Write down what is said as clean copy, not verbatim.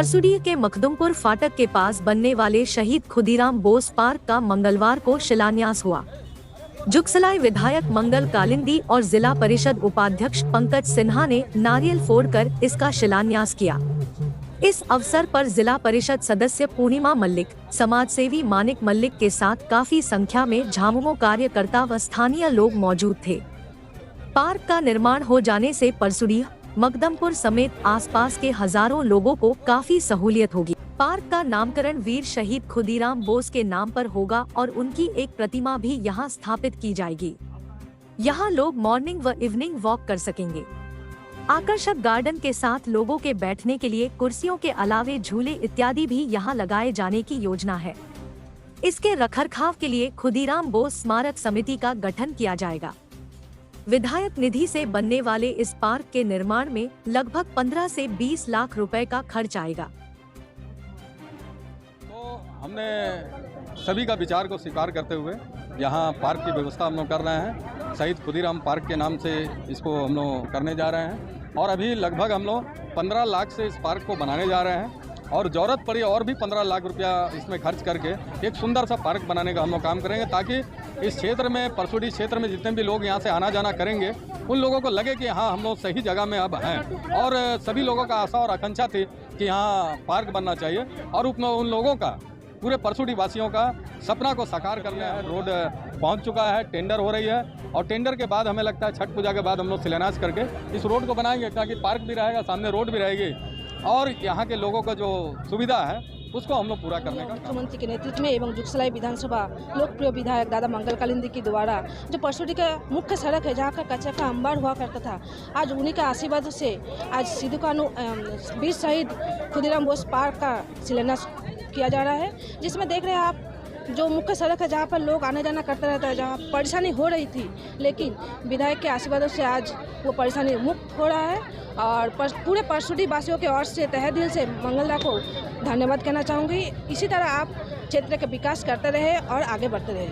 परसुडी के मखदुमपुर फाटक के पास बनने वाले शहीद खुदीराम बोस पार्क का मंगलवार को शिलान्यास हुआ। जुगसलाई विधायक मंगल कालिंदी और जिला परिषद उपाध्यक्ष पंकज सिन्हा ने नारियल फोड़कर इसका शिलान्यास किया। इस अवसर पर जिला परिषद सदस्य पूर्णिमा मल्लिक, समाजसेवी मानिक मल्लिक के साथ काफी संख्या में झामुमो कार्यकर्ता व स्थानीय लोग मौजूद थे। पार्क का निर्माण हो जाने से परसुडी, मखदुमपुर समेत आसपास के हजारों लोगों को काफी सहूलियत होगी। पार्क का नामकरण वीर शहीद खुदीराम बोस के नाम पर होगा और उनकी एक प्रतिमा भी यहां स्थापित की जाएगी। यहां लोग मॉर्निंग व इवनिंग वॉक कर सकेंगे। आकर्षक गार्डन के साथ लोगों के बैठने के लिए कुर्सियों के अलावे झूले इत्यादि भी यहां लगाए जाने की योजना है। इसके रखरखाव के लिए खुदीराम बोस स्मारक समिति का गठन किया जाएगा। विधायक निधि से बनने वाले इस पार्क के निर्माण में लगभग 15 से 20 लाख रुपए का खर्च आएगा। तो हमने सभी का विचार को स्वीकार करते हुए यहाँ पार्क की व्यवस्था हम लोग कर रहे हैं। शहीद खुदीराम पार्क के नाम से इसको हम लोग करने जा रहे हैं और अभी लगभग हम लोग 15 लाख से इस पार्क को बनाने जा रहे हैं और ज़रूरत पड़ी और भी 15 लाख रुपया इसमें खर्च करके एक सुंदर सा पार्क बनाने का हम लोग काम करेंगे, ताकि इस क्षेत्र में, परसुडी क्षेत्र में जितने भी लोग यहाँ से आना जाना करेंगे उन लोगों को लगे कि हाँ, हम लोग सही जगह में अब हैं। और सभी लोगों का आशा और आकांक्षा थी कि यहाँ पार्क बनना चाहिए और उन लोगों का, पूरे परसुडी वासियों का सपना को साकार करना है। रोड पहुंच चुका है, टेंडर हो रही है और टेंडर के बाद हमें लगता है छठ पूजा के बाद हम लोग शिलान्यास करके इस रोड को बनाएंगे, ताकि पार्क भी रहेगा, सामने रोड भी रहेगी और यहाँ के लोगों का जो सुविधा है उसको हम लोग पूरा करने का। मुख्यमंत्री के नेतृत्व में एवं जुगसलाई विधानसभा लोकप्रिय विधायक दादा मंगल कालिंदी के द्वारा जो परसुडी का मुख्य सड़क है, जहाँ का कच्चा का अंबार हुआ करता था, आज उन्हीं का आशीर्वाद से आज सिद्धू कानू वीर शहीद खुदीराम बोस पार्क का शिलान्यास किया जा रहा है, जिसमें देख रहे हैं आप जो मुख्य सड़क है, जहाँ पर लोग आने जाना करते रहता है, जहाँ परेशानी हो रही थी, लेकिन विधायक के आशीर्वादों से आज वो परेशानी मुक्त हो रहा है। और पूरे परसुडी वासियों के ओर से तहे दिल से मंगलदा को धन्यवाद कहना चाहूँगी। इसी तरह आप क्षेत्र के विकास करते रहे और आगे बढ़ते रहे।